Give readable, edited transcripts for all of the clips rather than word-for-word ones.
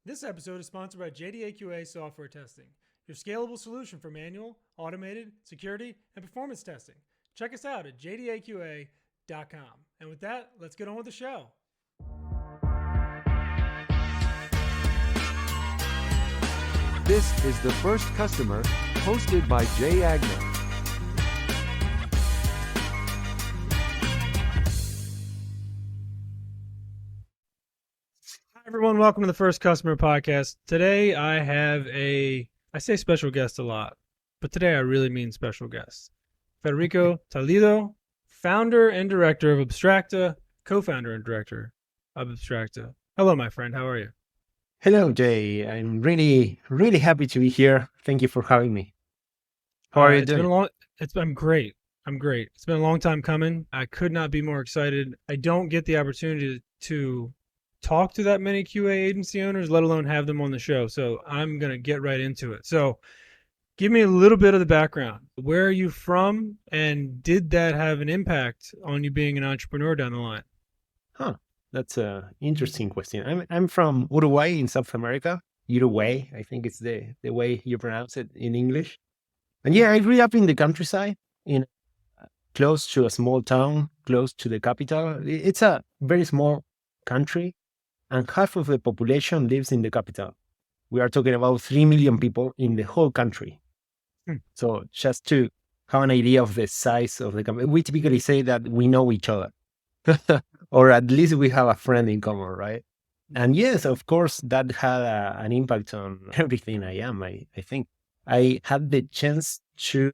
This episode is sponsored by JDAQA Software Testing, your scalable solution for manual, automated, security, and performance testing. Check us out at jdaqa.com. And with that, let's get on with the show. This is The First Customer, hosted by Jay Agnew. Hi, everyone. Welcome to the First Customer Podcast. Today, I say special guest a lot, but today I really mean special guest. Federico Toledo, founder and director of Abstracta, co-founder and director of Abstracta. Hello, my friend. How are you? Hello, Jay. I'm really happy to be here. Thank you for having me. How are you doing? I'm great. I'm great. It's been a long time coming. I could not be more excited. I don't get the opportunity to talk to that many QA agency owners, let alone have them on the show. So I'm going to get right into it. So give me a little bit of the background. Where are you from? And did that have an impact on you being an entrepreneur down the line? That's an interesting question. I'm from Uruguay in South America. Uruguay, I think it's the way you pronounce it in English. And yeah, I grew up in the countryside, in close to a small town, close to the capital. It's a very small country, and half of the population lives in the capital. We are talking about 3 million people in the whole country. So just to have an idea of the size of the country, we typically say that we know each other. Or at least we have a friend in common, right? And yes, of course, that had an impact on everything I am, I think. I had the chance to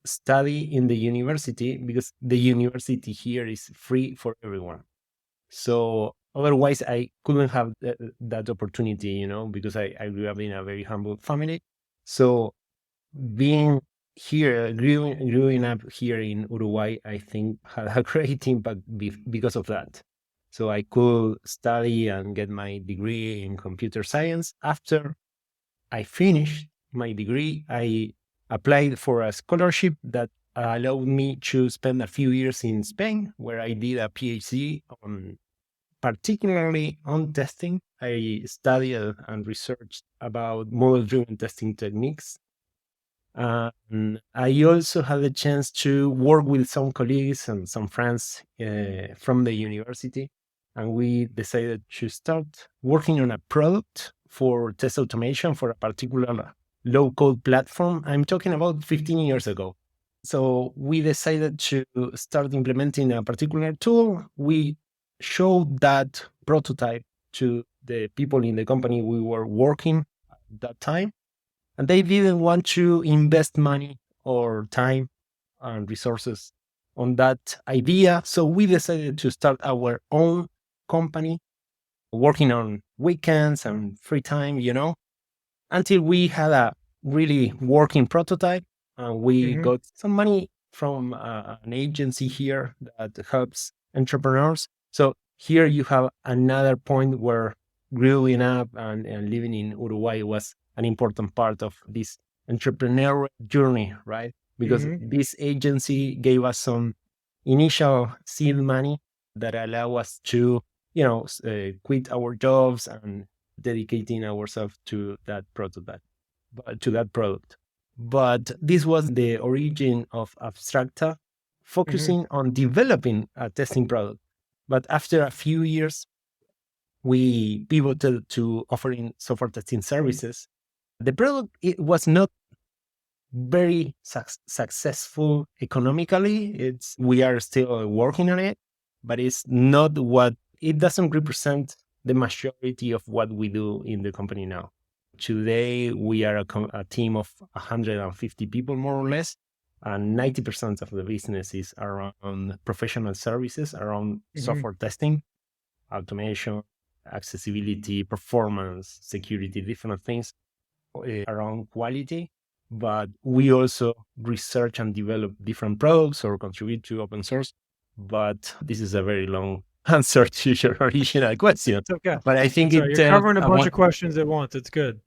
study in the university because the university here is free for everyone. So otherwise, I couldn't have that opportunity, because I grew up in a very humble family. So being here, growing up here in Uruguay, I think had a great impact because of that. So I could study and get my degree in computer science. After I finished my degree, I applied for a scholarship that allowed me to spend a few years in Spain, where I did a PhD particularly on testing. I studied and researched about model-driven testing techniques. And I also had the chance to work with some colleagues and some friends from the university. And we decided to start working on a product for test automation for a particular low-code platform. I'm talking about 15 years ago. So we decided to start implementing a particular tool. We showed that prototype to the people in the company we were working at that time. And they didn't want to invest money or time and resources on that idea. So we decided to start our own company, working on weekends and free time, until we had a really working prototype. And we got some money from an agency here that helps entrepreneurs. So here you have another point where growing up and living in Uruguay was an important part of this entrepreneurial journey, right? Because this agency gave us some initial seed money that allow us to, quit our jobs and dedicating ourselves to that prototype, to that product. But this was the origin of Abstracta, focusing on developing a testing product. But after a few years, we pivoted to offering software testing services. The product, it was not very successful economically. We are still working on it, but it doesn't represent the majority of what we do in the company now. Today, we are a team of 150 people, more or less, and 90% of the business is around professional services, around software testing, automation, accessibility, performance, security, different things around quality. But we also research and develop different products or contribute to open source. But this is a very long answer to your original question. It's okay. But I think you're covering a bunch of questions at once. It's good.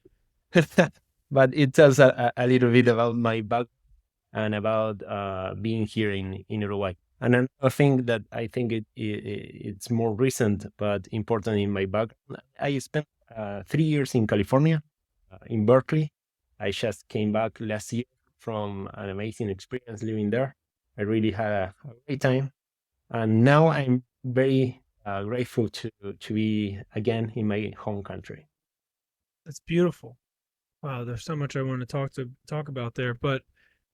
But it tells a little bit about my background and about being here in Uruguay. And another thing that I think it's more recent but important in my background, I spent 3 years in California, in Berkeley. I just came back last year from an amazing experience living there. I really had a great time. And now I'm very grateful to be again in my home country. That's beautiful. Wow, there's so much I want to talk about there. But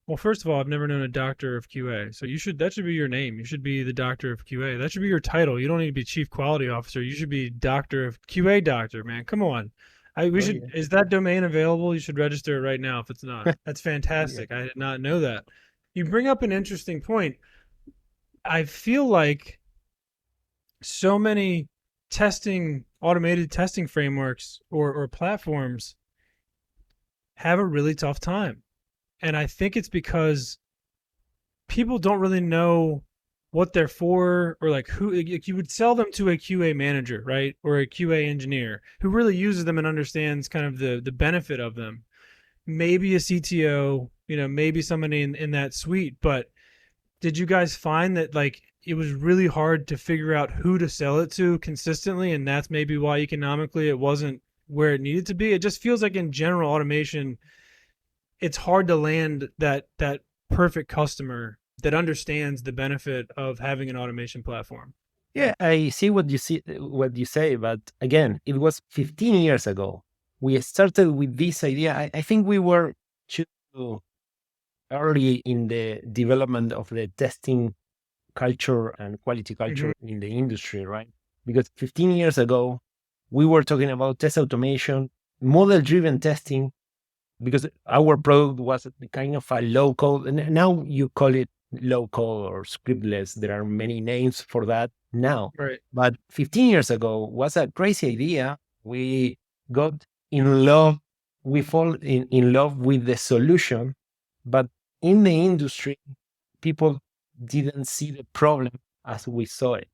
well, first of all, I've never known a doctor of QA. So that should be your name. You should be the doctor of QA. That should be your title. You don't need to be chief quality officer. You should be doctor of QA doctor, man. Come on. We Oh, should yeah. Is that domain available? You should register it right now if it's not. That's Yeah. fantastic. I did not know that. You bring up an interesting point. I feel like so many automated testing frameworks or platforms have a really tough time. And I think it's because people don't really know what they're for, or like who like you would sell them to a QA manager, right? Or a QA engineer who really uses them and understands kind of the benefit of them. Maybe a CTO, maybe somebody in that suite. But did you guys find that like it was really hard to figure out who to sell it to consistently, and that's maybe why economically it wasn't where it needed to be? It just feels like in general automation, it's hard to land that perfect customer that understands the benefit of having an automation platform. Yeah, I see what you say, but again, it was 15 years ago. We started with this idea. I think we were too early in the development of the testing culture and quality Mm-hmm. culture in the industry, right? Because 15 years ago, we were talking about test automation, model driven testing, because our product was kind of a low code. And now you call it low code or scriptless. There are many names for that now. Right. But 15 years ago was a crazy idea. We got in love, we fall in love with the solution, but in the industry, people didn't see the problem as we saw it.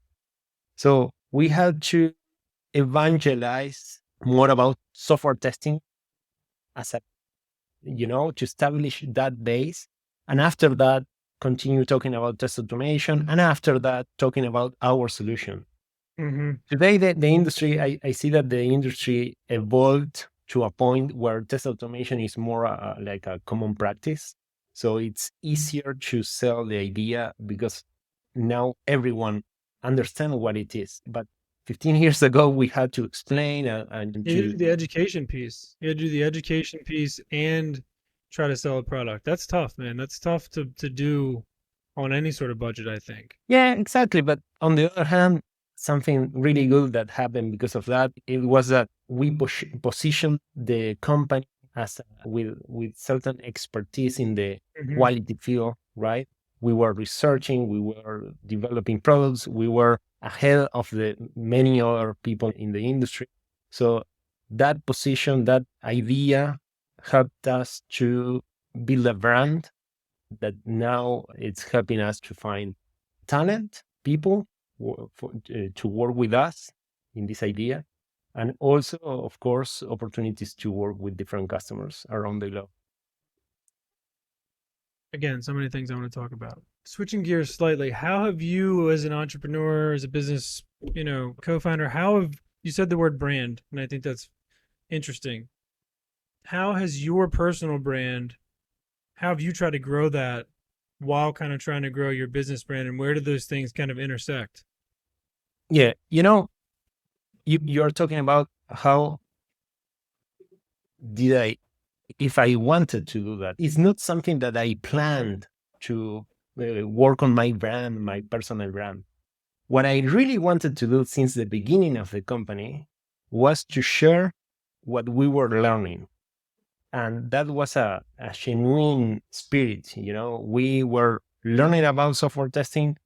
So we had to evangelize more about software testing as a, to establish that base. And after that, continue talking about test automation. And after that, talking about our solution. Mm-hmm. Today, the industry, I see that the industry evolved to a point where test automation is more like a common practice. So it's easier to sell the idea because now everyone understands what it is. But 15 years ago, we had to explain and You to, do the education piece. You do the education piece and try to sell a product. That's tough, man. That's tough to do on any sort of budget, I think. yeah, exactly. But on the other hand, something really good that happened because of that, it was that we positioned the company as with certain expertise in the Mm-hmm. quality field, right? We were researching, we were developing products, we were ahead of the many other people in the industry. So that position, that idea helped us to build a brand that now it's helping us to find talent, people to work with us in this idea. And also, of course, opportunities to work with different customers around the globe. Again, so many things I want to talk about. Switching gears slightly, how have you, as an entrepreneur, as a business, co-founder, how have you said the word brand, and I think that's interesting. How has your personal brand, how have you tried to grow that while kind of trying to grow your business brand, and where do those things kind of intersect? Yeah, you're talking about how did I, if I wanted to do that. It's not something that I planned to work on my brand, my personal brand. What I really wanted to do since the beginning of the company was to share what we were learning. And that was a genuine spirit. We were learning about software testing.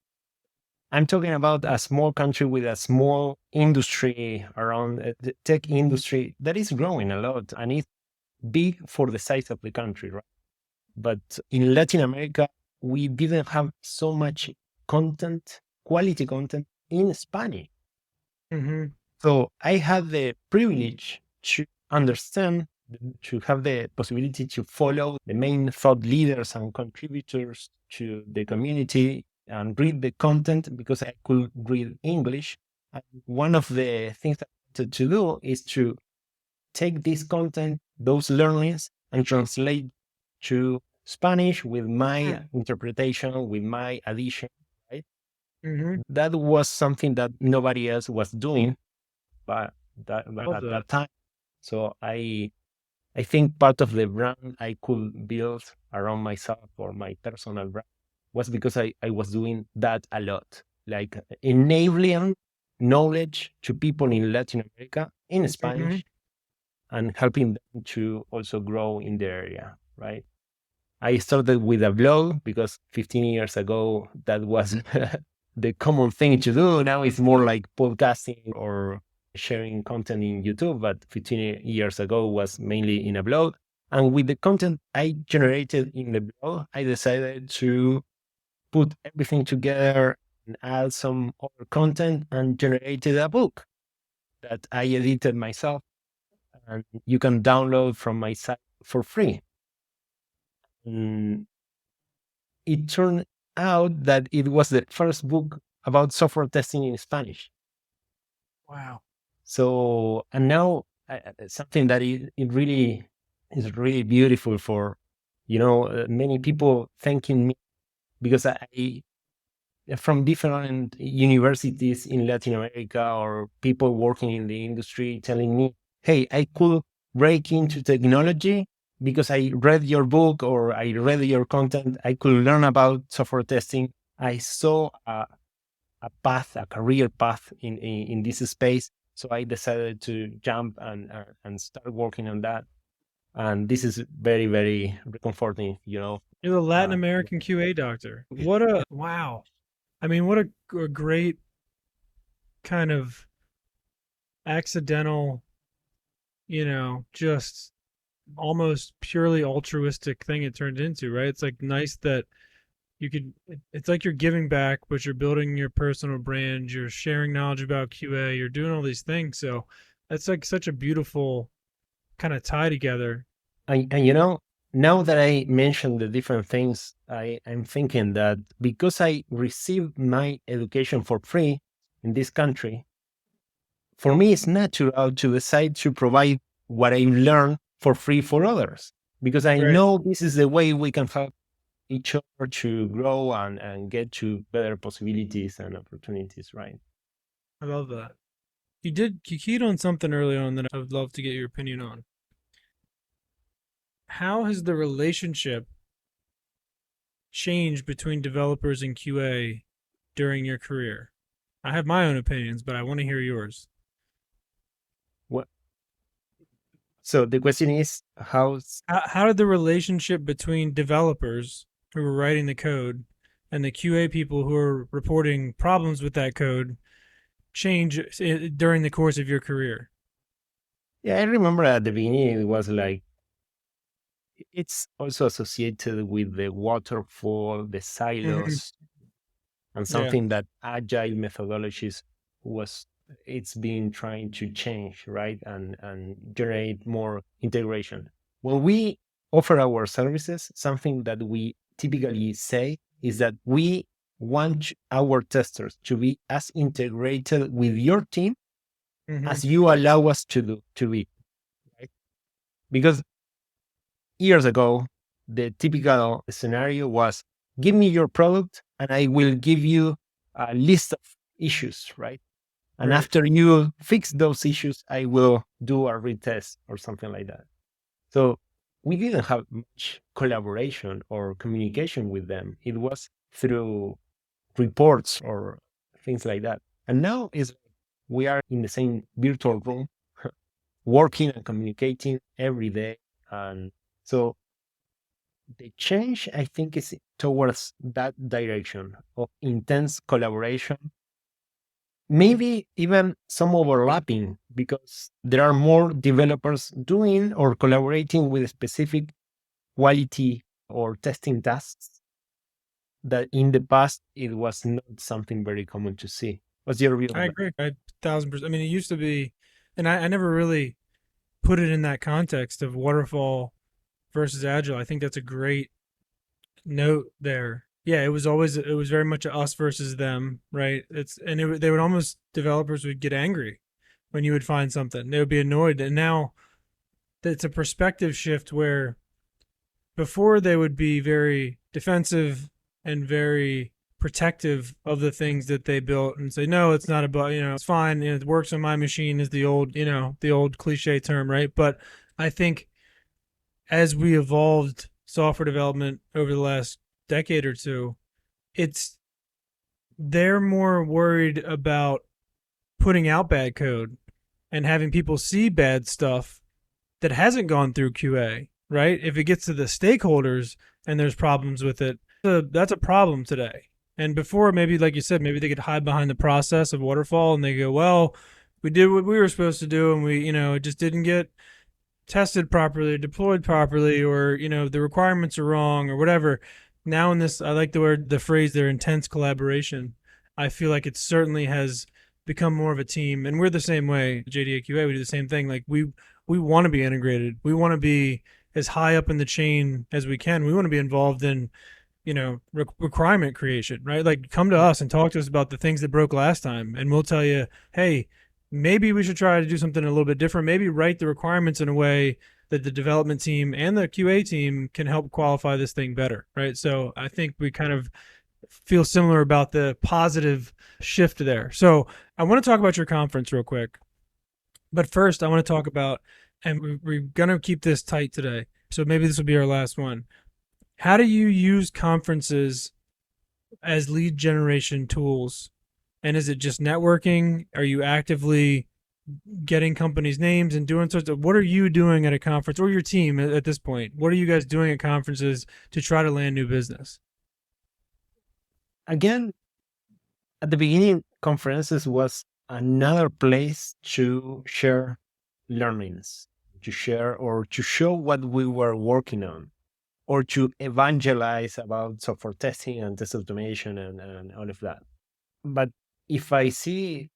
I'm talking about a small country with a small industry around the tech industry that is growing a lot and it's big for the size of the country, right? But in Latin America, we didn't have so much content, quality content in Spanish. Mm-hmm. So I had the privilege to understand, to have the possibility to follow the main thought leaders and contributors to the community and read the content because I could read English. And one of the things that I wanted to do is to take this content, those learnings, and translate to Spanish with my interpretation, with my addition, right? Mm-hmm. That was something that nobody else was doing, but Love at that. that time. So I think part of the brand I could build around myself or my personal brand was because I was doing that a lot, like enabling knowledge to people in Latin America in Mm-hmm. Spanish and helping them to also grow in the area, right? I started with a blog because 15 years ago, that was the common thing to do. Now it's more like podcasting or sharing content in YouTube, but 15 years ago was mainly in a blog. And with the content I generated in the blog, I decided to put everything together and add some other content and generated a book that I edited myself and you can download from my site for free. Mm, it turned out that it was the first book about software testing in Spanish. Wow. So, and now something that it really is really beautiful for, many people thanking me because I from different universities in Latin America or people working in the industry telling me, hey, I could break into technology because I read your book or I read your content. I could learn about software testing. I saw a path, a career path in this space. So I decided to jump and start working on that. And this is very, very comforting, You're the Latin Uh, American QA doctor. What a wow. I mean, what a great kind of accidental, just almost purely altruistic thing it turned into, right? It's like nice that it's like you're giving back, but you're building your personal brand, you're sharing knowledge about QA, you're doing all these things. So that's like such a beautiful kind of tie together. and now that I mentioned the different things, I'm thinking that because I received my education for free in this country, for me it's natural to decide to provide what I learned for free for others. Because I Right. know this is the way we can help each other to grow and get to better possibilities and opportunities, right? I love that. You keyed on something early on that I would love to get your opinion on. How has the relationship changed between developers and QA during your career? I have my own opinions, but I want to hear yours. What, so the question is how's How did the relationship between developers who were writing the code and the QA people who are reporting problems with that code change during the course of your career? yeah, I remember at the beginning it was like it's also associated with the waterfall, the Hmm. silos, and Yeah, something that agile methodologies was it's been trying to change, right? And generate more integration. When we offer our services, something that we typically say is that we want our testers to be as integrated with your team hmm, as you allow us to be, right? Because years ago, the typical scenario was give me your product and I will give you a list of issues, right? And right. after you fix those issues, I will do a retest or something like that. So we didn't have much collaboration or communication with them. It was through reports or things like that. And now is we are in the same virtual room, working and communicating every day. And so the change, I think, is towards that direction of intense collaboration, maybe even some overlapping because there are more developers doing or collaborating with specific quality or testing tasks that in the past it was not something very common to see. What's your view I on that? agree. 1,000%. I mean, it used to be, and I never really put it in that context of waterfall versus agile. I think that's a great note there. Yeah, it was very much a us versus them, right? They would almost developers would get angry when you would find something. They would be annoyed. And now it's a perspective shift where before they would be very defensive and very protective of the things that they built and say, no, it's not about, it's fine. It works on my machine is the old, the old cliche term, right? But I think as we evolved software development over the last decade or two, it's they're more worried about putting out bad code and having people see bad stuff that hasn't gone through QA, right? If it gets to the stakeholders and there's problems with it, that's a problem today. And before, maybe like you said, maybe they could hide behind the process of waterfall and they go, well, we did what we were supposed to do and we, it just didn't get tested properly, deployed properly, or, the requirements are wrong or whatever. Now in this, I like the phrase there, intense collaboration. I feel like it certainly has become more of a team, and we're the same way. JDAQA, we do the same thing. Like we want to be integrated. We want to be as high up in the chain as we can. We want to be involved in, requirement creation, right? Like come to us and talk to us about the things that broke last time, and we'll tell you, hey, maybe we should try to do something a little bit different. Maybe write the requirements in a way that the development team and the QA team can help qualify this thing better, right? So I think we kind of feel similar about the positive shift there. So I want to talk about your conference real quick. But first, I want to talk about, and we're going to keep this tight today, so maybe this will be our last one. How do you use conferences as lead generation tools? And is it just networking? Are you actively getting companies' names and doing sorts of, what are you doing at a conference, or your team at this point? What are you guys doing at conferences to try to land new business? Again, at the beginning, conferences was another place to share learnings, to share or to show what we were working on, or to evangelize about software testing and test automation and all of that. But if I see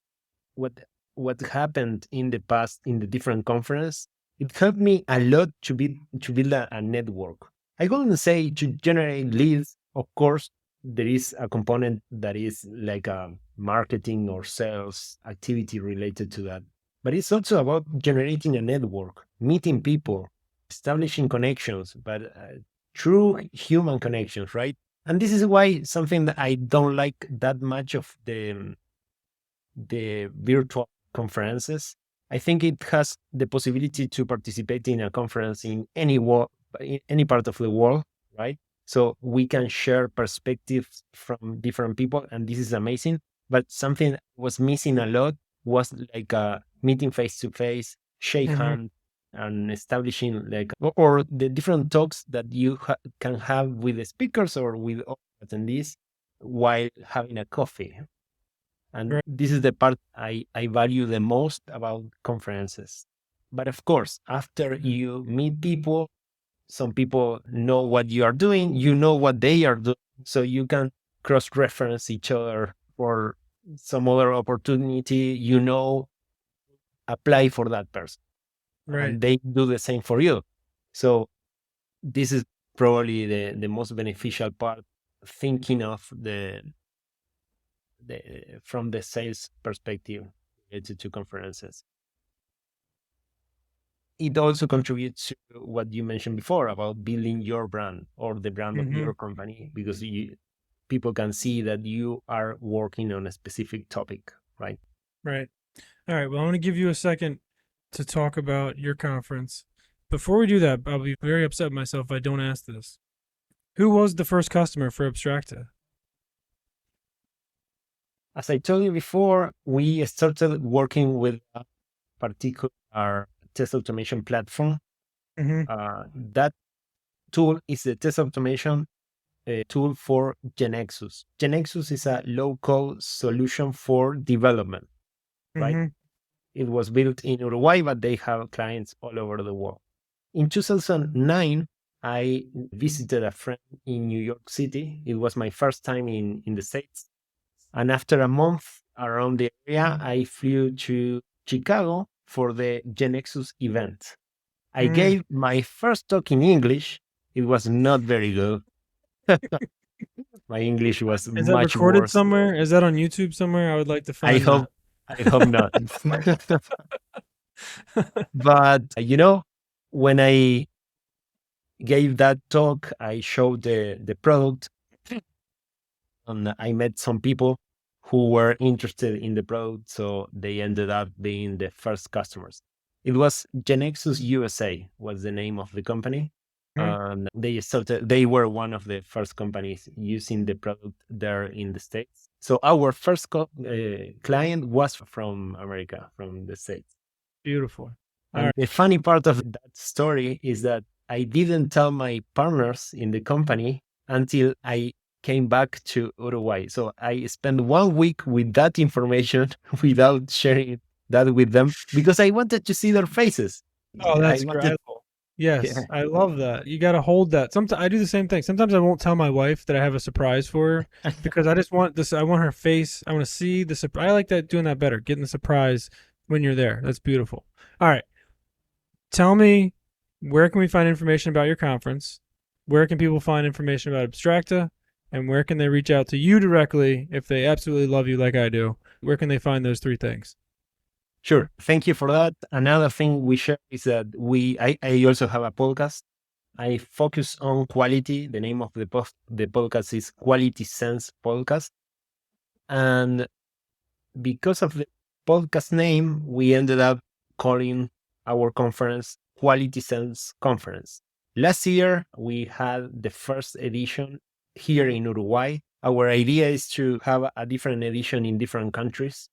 what happened in the past in the different conferences, it helped me a lot to build a network. I wouldn't say to generate leads. Of course, there is a component that is like a marketing or sales activity related to that. But it's also about generating a network, meeting people, establishing connections, but true human connections, right? And this is why something that I don't like that much of the virtual conferences. I think it has the possibility to participate in a conference in any part of the world, right? So we can share perspectives from different people, and this is amazing. But something that was missing a lot was like a meeting face to face, shake hand, and establishing like or the different talks that you can have with the speakers or with attendees while having a coffee. And this is the part I value the most about conferences. But of course, after you meet people, some people know what you are doing, you know what they are doing, so you can cross-reference each other for some other opportunity, apply for that person. Right. And they do the same for you. So this is probably the most beneficial part, thinking of from the sales perspective related to conferences. It also contributes to what you mentioned before about building your brand or the brand of your company, because people can see that you are working on a specific topic, right? Right. All right. Well, I'm going to give you a second to talk about your conference. Before we do that, I'll be very upset with myself if I don't ask this. Who was the first customer for Abstracta? As I told you before, we started working with a particular test automation platform. That tool is the test automation tool for GeneXus. GeneXus is a low-code solution for development, right? It was built in Uruguay, but they have clients all over the world. In 2009, I visited a friend in New York City. It was my first time in the States. And after a month around the area, I flew to Chicago for the GeneXus event. I gave my first talk in English. It was not very good. My English was much worse. Is that recorded somewhere? Is that on YouTube somewhere? I would like to find that. I hope not. But, when I gave that talk, I showed the product, and I met some people who were interested in the product, so they ended up being the first customers. It was Genexus USA was the name of the company. Mhm. And they were one of the first companies using the product there in the States. So our first client was from America, from the States. Beautiful. All And right. the funny part of that story is that I didn't tell my partners in the company until I came back to Uruguay. So I spent 1 week with that information without sharing that with them because I wanted to see their faces. Oh, I that's wanted, great. Yes, I love that. You got to hold that. Sometimes I do the same thing. Sometimes I won't tell my wife that I have a surprise for her because I just want this. I want her face. I want to see the surprise. I like that doing that better. Getting the surprise when you're there. That's beautiful. All right. Tell me, where can we find information about your conference? Where can people find information about Abstracta? And where can they reach out to you directly if they absolutely love you like I do? Where can they find those three things? Sure. Thank you for that. Another thing we share is that I also have a podcast. I focus on quality. The name of the podcast is Quality Sense Podcast. And because of the podcast name, we ended up calling our conference Quality Sense Conference. Last year, we had the first edition here in Uruguay. Our idea is to have a different edition in different countries.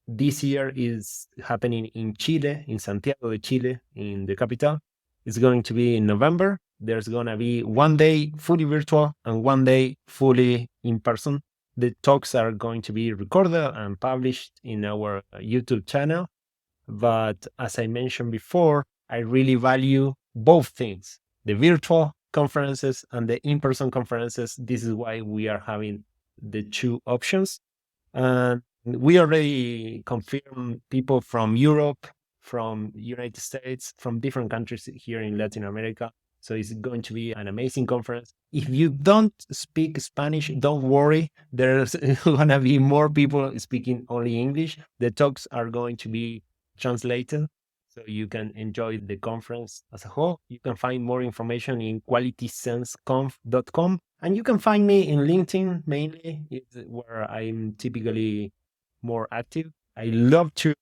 This year is happening in Chile, in Santiago de Chile, in the capital. It's going to be in November. There's going to be one day fully virtual and one day fully in person. The talks are going to be recorded and published in our YouTube channel. But as I mentioned before, I really value both things, the virtual conferences and the in person conferences. This is why we are having the two options. And we already confirmed people from Europe, from United States, from different countries here in Latin America. So it's going to be an amazing conference. If you don't speak Spanish, don't worry. There's going to be more people speaking only English. The talks are going to be translated so you can enjoy the conference as a whole. You can find more information in qualitysenseconf.com. And you can find me in LinkedIn mainly, it's where I'm typically more active. I love to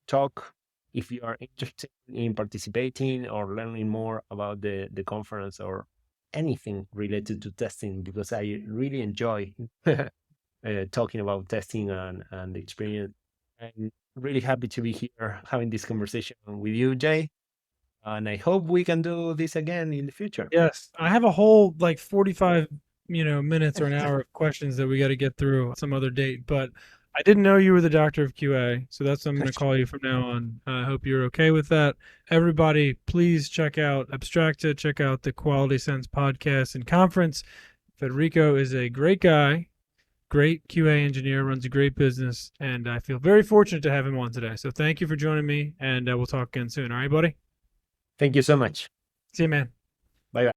talk if you are interested in participating or learning more about the conference or anything related to testing, because I really enjoy talking about testing and the experience. I'm really happy to be here having this conversation with you, Jay. And I hope we can do this again in the future. Yes, I have a whole like 45, minutes or an hour of questions that we got to get through some other date, but I didn't know you were the doctor of QA, so that's what I'm going to call you from now on. I hope you're okay with that. Everybody, please check out Abstracta, check out the Quality Sense podcast and conference. Federico is a great guy, great QA engineer, runs a great business, and I feel very fortunate to have him on today. So thank you for joining me, and we'll talk again soon. All right, buddy? Thank you so much. See you, man. Bye bye.